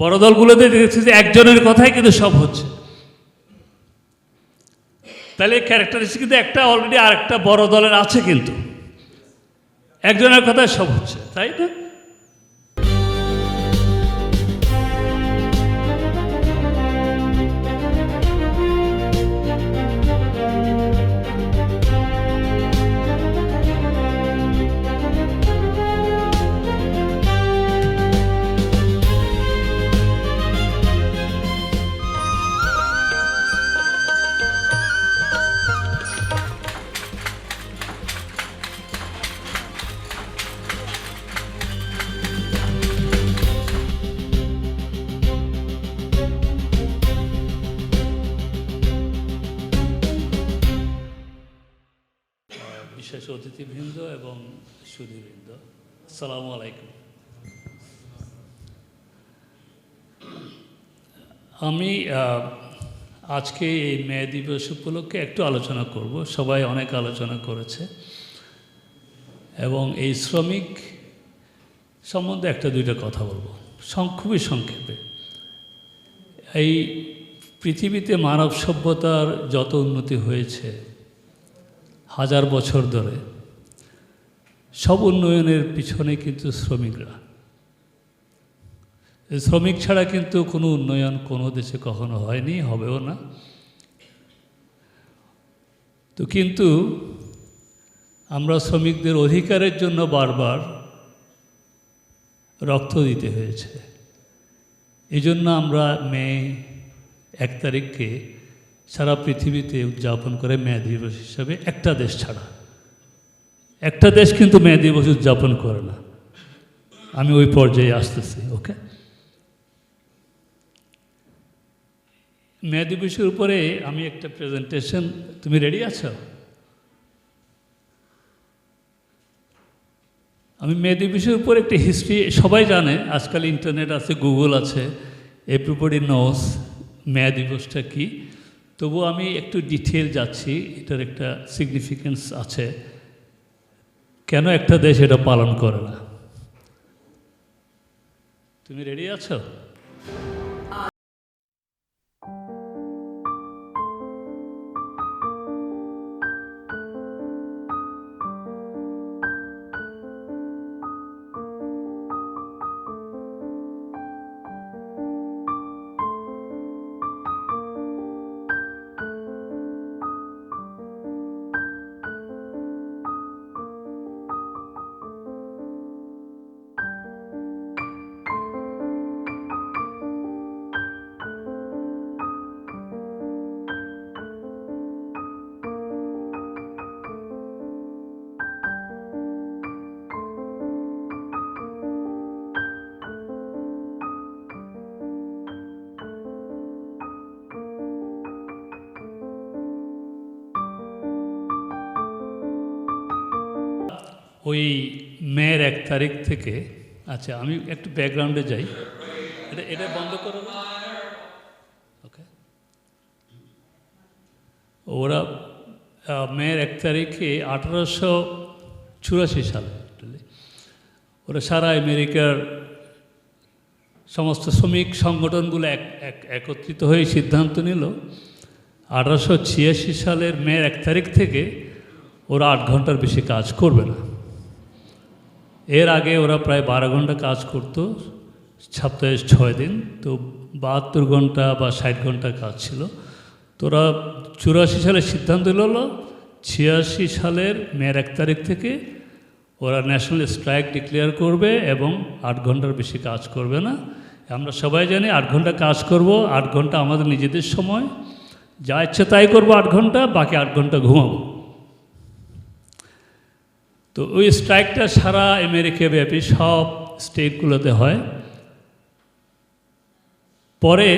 বড় দলগুলোতে দেখেছি যে একজনের কথাই কিন্তু সব হচ্ছে। তাহলে ক্যারেক্টারিস্টিক কিন্তু একটা অলরেডি আরেকটা বড় দলের আছে, কিন্তু একজনের কথাই সব হচ্ছে, তাই না? বিশেষ অতিথিবৃন্দ এবং সুধীবৃন্দ, আসসালামু আলাইকুম। আমি আজকে এই মে দিবস উপলক্ষে একটু আলোচনা করব। সবাই অনেক আলোচনা করেছে এবং এই শ্রমিক সম্বন্ধে একটা দুইটা কথা বলবো খুবই সংক্ষেপে। এই পৃথিবীতে মানব সভ্যতার যত উন্নতি হয়েছে হাজার বছর ধরে, সব উন্নয়নের পিছনে কিন্তু শ্রমিকরা। শ্রমিক ছাড়া কিন্তু কোনো উন্নয়ন কোনো দেশে কখনো হয়নি, হবেও না। তো কিন্তু আমরা শ্রমিকদের অধিকারের জন্য বারবার রক্ত দিতে হয়েছে। এই জন্য আমরা মে 1 তারিখকে সারা পৃথিবীতে উদযাপন করে মে দিবস হিসাবে, একটা দেশ ছাড়া। একটা দেশ কিন্তু মে দিবস উদযাপন করে না। আমি ওই পর্যায়ে আসতেছি, ওকে? মে দিবসের উপরে আমি একটা প্রেজেন্টেশন, তুমি রেডি আছো? আমি মে দিবসের উপর একটা হিস্ট্রি, সবাই জানে, আজকাল ইন্টারনেট আছে, গুগল আছে, এভরিবডি নোস মে দিবসটা কী। তবু আমি একটু ডিটেল যাচ্ছি, এটার একটা সিগনিফিকেন্স আছে, কেন একটা দেশ এটা পালন করে না। তুমি রেডি আছো? ওই মের 1 তারিখ থেকে, আচ্ছা আমি একটু ব্যাকগ্রাউন্ডে যাই, এটা বন্ধ করো। ওকে, ওরা মের 1 তারিখে 1884 সালে ওরা সারা আমেরিকার সমস্ত শ্রমিক সংগঠনগুলো একত্রিত হয়ে সিদ্ধান্ত নিল 1886 সালের মের 1 তারিখ থেকে ওরা 8 ঘন্টার বেশি কাজ করবে না। এর আগে ওরা প্রায় 12 ঘন্টা কাজ করতো, সপ্তাহে 6 দিন, তো 72 ঘন্টা বা 60 ঘন্টা কাজ ছিল। তো ওরা 84 সালে সিদ্ধান্ত নিল 86 সালের মের 1 তারিখ থেকে ওরা ন্যাশনাল স্ট্রাইক ডিক্লেয়ার করবে এবং 8 ঘন্টার বেশি কাজ করবে না। আমরা সবাই জানি 8 ঘন্টা কাজ করব, 8 ঘন্টা আমাদের নিজেদের সময়, যা ইচ্ছে তাই করবো 8 ঘন্টা, বাকি 8 ঘন্টা ঘুমাবো। তো ওই স্ট্রাইকটা সারা আমেরিকা ব্যাপী সব স্টেটগুলোতে হয়। পরে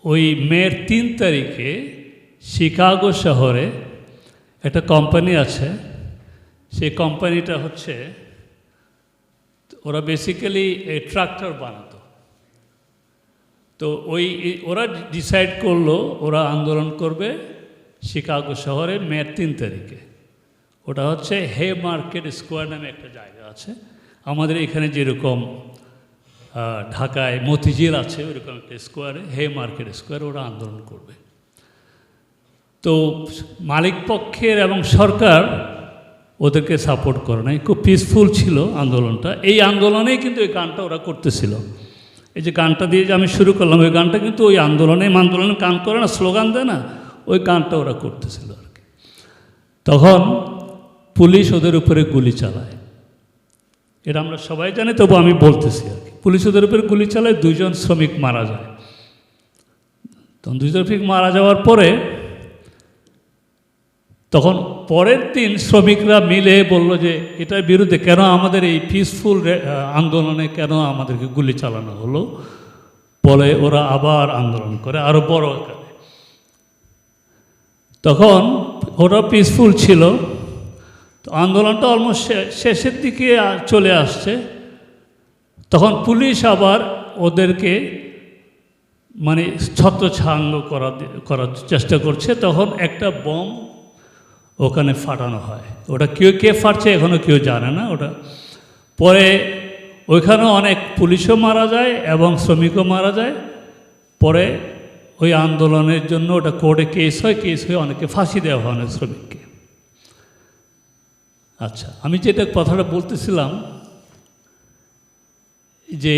ওই মের 3 তারিখে শিকাগো শহরে একটা কোম্পানি আছে, সেই কোম্পানিটা হচ্ছে, ওরা বেসিক্যালি ট্রাক্টর বানাতো। তো ওরা ডিসাইড করলো ওরা আন্দোলন করবে শিকাগো শহরে মের 3 তারিখে। ওটা হচ্ছে হে মার্কেট স্কোয়ার নামে একটা জায়গা আছে, আমাদের এখানে যেরকম ঢাকায় মতিঝিল আছে ওইরকম একটা স্কোয়ারে, হে মার্কেট স্কোয়ারে ওরা আন্দোলন করবে। তো মালিক পক্ষের এবং সরকার ওদেরকে সাপোর্ট করে নাই, খুব পিসফুল ছিল আন্দোলনটা। এই আন্দোলনেই কিন্তু এই গানটা ওরা করতেছিল। এই যে গানটা দিয়ে যে আমি শুরু করলাম, ওই গানটা কিন্তু ওই আন্দোলনে গান করে না, স্লোগান দেয় না, ওই গানটা ওরা করতেছিল আর কি। তখন পুলিশ ওদের উপরে গুলি চালায়, এটা আমরা সবাই জানি, তবু আমি বলতেছি আর কি। পুলিশ ওদের উপরে গুলি চালায়, 2 জন শ্রমিক মারা যায়। তখন 2 জন শ্রমিক মারা যাওয়ার পরে তখন পরের দিন শ্রমিকরা মিলে বলল যে এটার বিরুদ্ধে কেন আমাদের এই পিসফুল আন্দোলনে কেন আমাদেরকে গুলি চালানো হলো, বলে ওরা আবার আন্দোলন করে আরও বড় আকারে। তখন ওরা পিসফুল ছিল, তো আন্দোলনটা অলমোস্ট শেষের দিকে চলে আসছে। তখন পুলিশ আবার ওদেরকে মানে ছত্রছাঙ্গ করার চেষ্টা করছে। তখন একটা বম ওখানে ফাটানো হয়, ওটা কে ফাটছে এখনও কেউ জানে না। ওটা পরে ওইখানেও অনেক পুলিশও মারা যায় এবং শ্রমিকও মারা যায়। পরে ওই আন্দোলনের জন্য ওটা কোর্টে কেস হয়ে অনেকে ফাঁসি দেওয়া হয় অনেক শ্রমিককে। আচ্ছা, আমি যেটা কথাটা বলতেছিলাম যে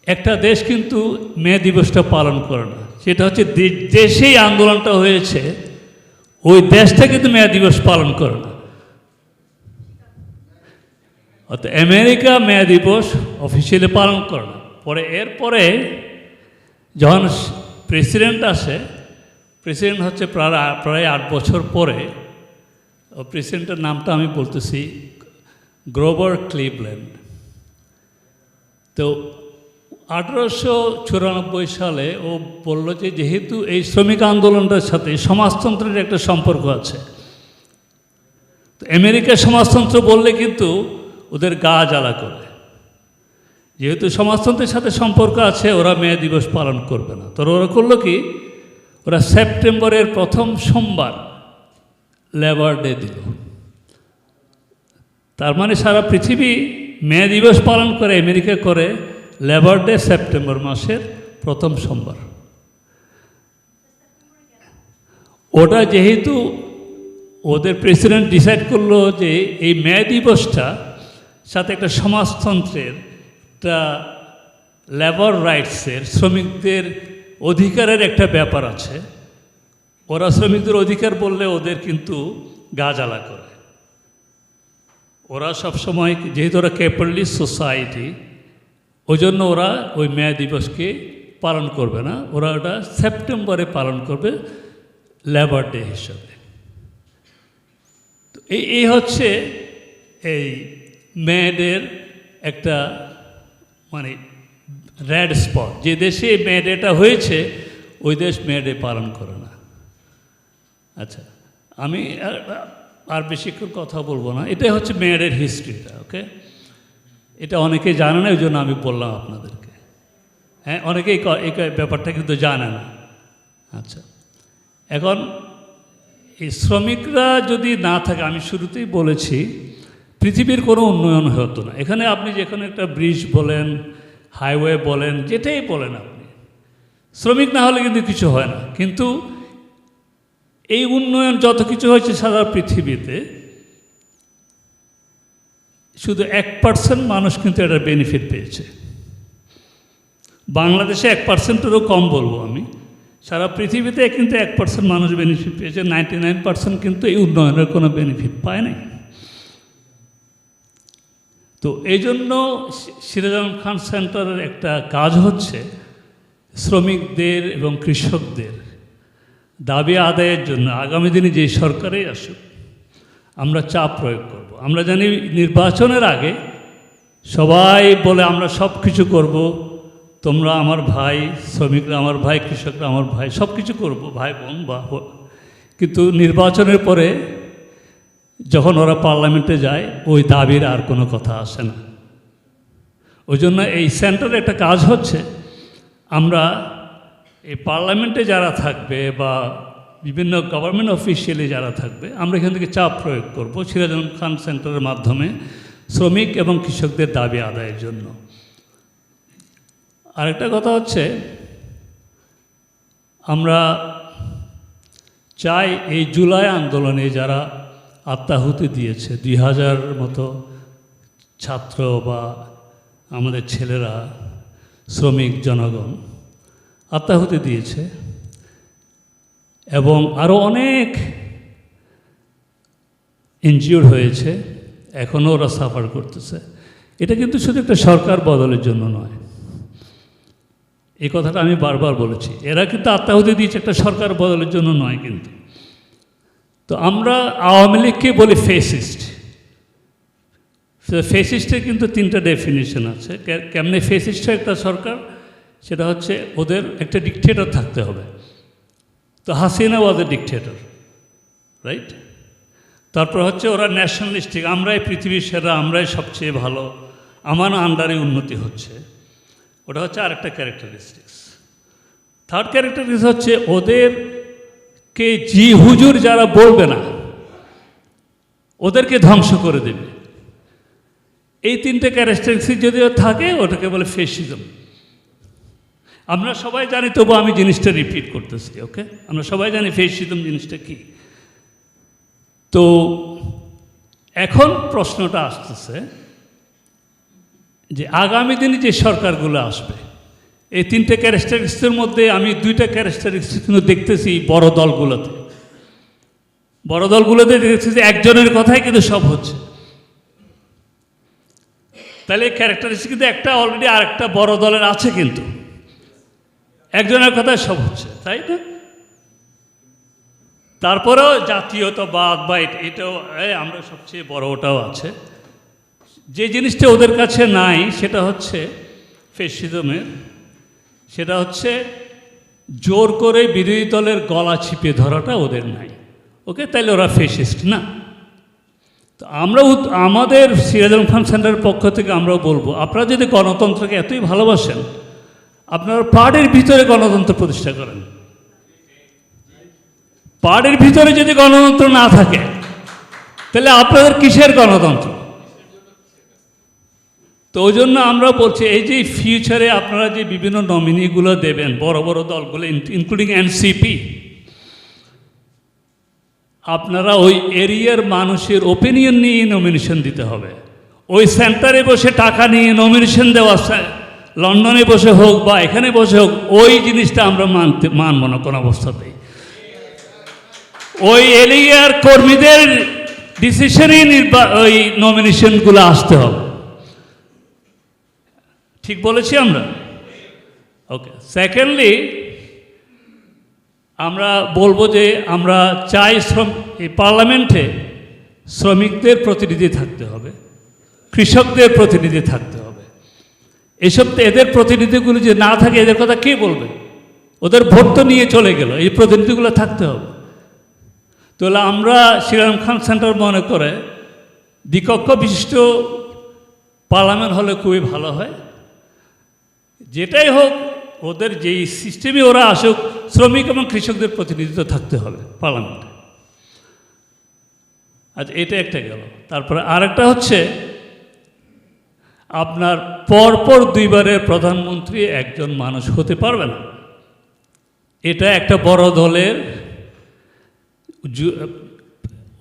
একটা দেশ কিন্তু মে দিবসটা পালন করে না, সেটা হচ্ছে দেশেই আন্দোলনটা হয়েছে, ওই দেশটা কিন্তু মে দিবস পালন করে না। অর্থাৎ আমেরিকা মে দিবস অফিসিয়ালি পালন করে না। এরপরে যখন প্রেসিডেন্ট আসে, প্রেসিডেন্ট হচ্ছে প্রায় 8 বছর পরে, প্রেসিডেন্টের নামটা আমি বলতেছি গ্রোভার ক্লিভল্যান্ড। তো 1894 সালে ও বলল যে যেহেতু এই শ্রমিক আন্দোলনটার সাথে সমাজতন্ত্রের একটা সম্পর্ক আছে, তো আমেরিকার সমাজতন্ত্র বললে কিন্তু ওদের গা জ্বালা করে, যেহেতু সমাজতন্ত্রের সাথে সম্পর্ক আছে ওরা মে দিবস পালন করবে না। তো ওরা করলো কি, ওরা সেপ্টেম্বরের প্রথম সোমবার লেবার ডে দিল। তার মানে সারা পৃথিবী মে দিবস পালন করে, আমেরিকা করে লেবার ডে সেপ্টেম্বর মাসের প্রথম সোমবার। ওটা যেহেতু ওদের প্রেসিডেন্ট ডিসাইড করলো যে এই মে দিবসটা সাথে একটা সমাজতন্ত্রের, একটা লেবার রাইটসের, শ্রমিকদের অধিকারের একটা ব্যাপার আছে, ওরা শ্রমিকদের অধিকার বললে ওদের কিন্তু গা জ্বালা করে। ওরা সবসময়, যেহেতু ওরা ক্যাপিটালিস্ট সোসাইটি, ওই জন্য ওরা ওই মে দিবসকে পালন করবে না, ওরা ওটা সেপ্টেম্বরে পালন করবে লেবার ডে হিসাবে। তো এই হচ্ছে এই মে ডের একটা মানে রেড স্পট। যে দেশে মে ডেটা হয়েছে ওই দেশ মে ডে পালন করে না। আচ্ছা, আমি আর বেশিক্ষণ কথা বলবো না, এটাই হচ্ছে মে ডের হিস্ট্রিটা। ওকে, এটা অনেকে জানে না, ওই জন্য আমি বললাম আপনাদেরকে। হ্যাঁ, অনেকেই এই ব্যাপারটা কিন্তু জানে না। আচ্ছা, এখন এই শ্রমিকরা যদি না থাকে, আমি শুরুতেই বলেছি পৃথিবীর কোনো উন্নয়ন হতো না। এখানে আপনি যেখানে একটা ব্রিজ বলেন, হাইওয়ে বলেন, যেটাই বলেন, আপনি শ্রমিক না হলে কিন্তু কিছু হয় না। কিন্তু এই উন্নয়ন যত কিছু হয়েছে সারা পৃথিবীতে, শুধু 1% মানুষ কিন্তু এটার বেনিফিট পেয়েছে। বাংলাদেশে 1%-এরও কম বলবো আমি, সারা পৃথিবীতে কিন্তু 1% মানুষ বেনিফিট পেয়েছে, 99% কিন্তু এই উন্নয়নের কোনো বেনিফিট পায় নাই। তো এই জন্য সিরাজ আলম খান সেন্টারের একটা কাজ হচ্ছে শ্রমিকদের এবং কৃষকদের দাবি আদায়ের জন্য আগামী দিনে যে সরকারেই আসুক আমরা চাপ প্রয়োগ করব। আমরা জানি নির্বাচনের আগে সবাই বলে আমরা সব কিছু করব, তোমরা আমার ভাই, শ্রমিকরা আমার ভাই, কৃষকরা আমার ভাই, সব কিছু করবো, ভাই বোন বা। কিন্তু নির্বাচনের পরে যখন ওরা পার্লামেন্টে যায় ওই দাবির আর কোনো কথা আসে না। ওই জন্য এই সেন্টারে একটা কাজ হচ্ছে, আমরা এই পার্লামেন্টে যারা থাকবে বা বিভিন্ন গভর্নমেন্ট অফিসিয়ালি যারা থাকবে, আমরা এখান থেকে চাপ প্রয়োগ করব সিরাজ আলম খান সেন্টারের মাধ্যমে শ্রমিক এবং কৃষকদের দাবি আদায়ের জন্য। আরেকটা কথা হচ্ছে, আমরা চাই এই জুলাই আন্দোলনে যারা আত্মাহুতি দিয়েছে, 2000 মতো ছাত্র বা আমাদের ছেলেরা, শ্রমিক জনগণ আত্মাহুতি দিয়েছে, এবং আরও অনেক ইনজিওর হয়েছে, এখনও ওরা সাফার করতেছে। এটা কিন্তু শুধু একটা সরকার বদলের জন্য নয়, এই কথাটা আমি বারবার বলেছি। এরা কিন্তু আত্মাহুতি দিয়েছে একটা সরকার বদলের জন্য নয় কিন্তু। তো আমরা আওয়ামী লীগকে বলি ফেসিস্ট। ফেসিস্টের কিন্তু 3টা ডেফিনিশন আছে। কেমনে ফেসিস্ট হয় একটা সরকার, সেটা হচ্ছে ওদের একটা ডিকটেটর থাকতে হবে। তো হাসিনা ওয়াজ এ ডিকটেটর, রাইট? তারপর হচ্ছে ওরা ন্যাশনালিস্টিক, আমরাই পৃথিবীর সেরা, আমরাই সবচেয়ে ভালো, আমার আন্ডারে উন্নতি হচ্ছে, ওটা হচ্ছে আরেকটা ক্যারেক্টারিস্টিক্স। থার্ড ক্যারেক্টারিস্টিক্স হচ্ছে ওদেরকে জি হুজুর যারা বলবে না ওদেরকে ধ্বংস করে দেবে। এই 3টে ক্যারেক্টারিস্টিক্স যদিও থাকে, ওটাকে বলে ফেসিজম। আমরা সবাই জানি, তবু আমি জিনিসটা রিপিট করতেছি, ওকে? আমরা সবাই জানি ফেসিজম জিনিসটা কি। তো এখন প্রশ্নটা আসতেছে যে আগামী দিনে যে সরকারগুলো আসবে, এই 3টে ক্যারেক্টারিস্টিক্সের মধ্যে আমি 2টা ক্যারেক্টারিস্টিক্স কিন্তু দেখতেছি বড় দলগুলোতে। বড় দলগুলোতে দেখতেছি যে একজনের কথাই কিন্তু সব হচ্ছে। তাহলে এই ক্যারেক্টারিস্টিক কিন্তু একটা অলরেডি আরেকটা বড় দলের আছে, কিন্তু একজনের কথাই সব হচ্ছে, তাই না? তারপরেও জাতীয়তাবাদ বা এটাও আমরা সবচেয়ে বড়, ওটাও আছে। যে জিনিসটা ওদের কাছে নাই সেটা হচ্ছে ফেসিজমের, সেটা হচ্ছে জোর করে বিরোধী দলের গলা চিপে ধরাটা ওদের নাই, ওকে? তাইলে ওরা ফেসিস্ট না। তো আমরা আমাদের সিরাজ আলম খান সেন্টারের পক্ষ থেকে আমরাও বলবো, আপনারা যদি গণতন্ত্রকে এতই ভালোবাসেন, আপনারা পার্টির ভিতরে গণতন্ত্র প্রতিষ্ঠা করেন। পার্টির ভিতরে যদি গণতন্ত্র না থাকে, তাহলে আপনাদের কিসের গণতন্ত্র? তো ওই জন্য আমরা বলছি, এই যে ফিউচারে আপনারা যে বিভিন্ন নমিনিগুলো দেবেন, বড় বড় দলগুলো ইনক্লুডিং এনসিপি, আপনারা ওই এরিয়ার মানুষের ওপিনিয়ন নিয়ে নমিনেশন দিতে হবে। ওই সেন্টারে বসে টাকা নিয়ে নমিনেশন দেওয়া, লন্ডনে বসে হোক বা এখানে বসে হোক, ওই জিনিসটা আমরা মানব না কোনো অবস্থাতেই। ওই এরিয়ার কর্মীদের ডিসিশনেই ওই নমিনেশনগুলো আসতে হবে। ঠিক বলেছি আমরা? ওকে। সেকেন্ডলি, আমরা বলবো যে আমরা চাই এই পার্লামেন্টে শ্রমিকদের প্রতিনিধি থাকতে হবে, কৃষকদের প্রতিনিধি থাকতে হবে। এসব এদের প্রতিনিধিগুলো যে না থাকে, এদের কথা কে বলবে? ওদের ভোট তো নিয়ে চলে গেল, এই প্রতিনিধিগুলো থাকতে হবে। তাহলে আমরা সিরাজ আলম খান সেন্টার মনে করে দ্বিকক্ষ বিশিষ্ট পার্লামেন্ট হলে খুবই ভালো হয়। যেটাই হোক, ওদের যেই সিস্টেমে ওরা আসুক, শ্রমিক এবং কৃষকদের প্রতিনিধিত্ব থাকতে হবে পার্লামেন্টে। আচ্ছা, এটা একটা গেল। তারপরে আরেকটা হচ্ছে, আপনার পরপর 2বারের প্রধানমন্ত্রী একজন মানুষ হতে পারবে না। এটা একটা বড় দলের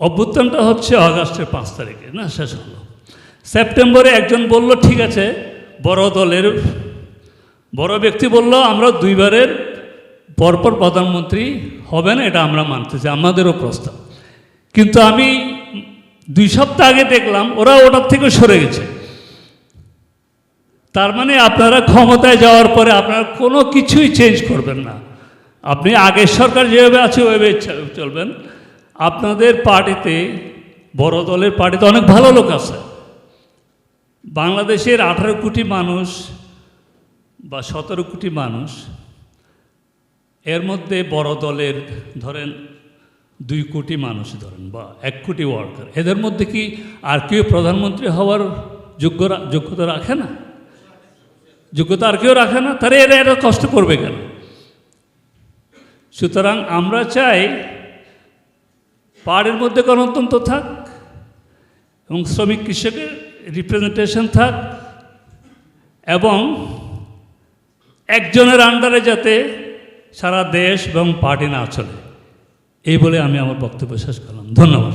অভ্যুত্থানটা হচ্ছে আগস্টের 5 তারিখে না, শেষ হলো। সেপ্টেম্বরে একজন বলল ঠিক আছে, বড় দলের বড় ব্যক্তি বলল আমরা 2বারের পরপর প্রধানমন্ত্রী হবে না, এটা আমরা মানতেছি, আমাদেরও প্রস্তাব। কিন্তু আমি 2 সপ্তাহ আগে দেখলাম ওরা ওটার থেকে সরে গেছে। তার মানে আপনারা ক্ষমতায় যাওয়ার পরে আপনারা কোনো কিছুই চেঞ্জ করবেন না। আপনি আগের সরকার যেভাবে আছে ওইভাবে চলবেন। আপনাদের পার্টিতে, বড় দলের পার্টিতে অনেক ভালো লোক আছে। বাংলাদেশের 18 কোটি মানুষ বা 17 কোটি মানুষ, এর মধ্যে বড় দলের ধরেন 2 কোটি মানুষ ধরেন, বা 1 কোটি ওয়ার্কার, এদের মধ্যে কি আর কেউ প্রধানমন্ত্রী হওয়ার যোগ্যতা রাখে না? যোগ্যতা আর কেউ রাখে না, তাহলে এরা কষ্ট করবে কেন? সুতরাং আমরা চাই পাহাড়ের মধ্যে গণতন্ত্র থাক এবং শ্রমিক কৃষকের রিপ্রেজেন্টেশন থাক, এবং একজনের আন্ডারে যাতে সারা দেশ এবং পার্টি না চলে, এই বলে আমি আমার বক্তব্য শেষ করলাম। ধন্যবাদ।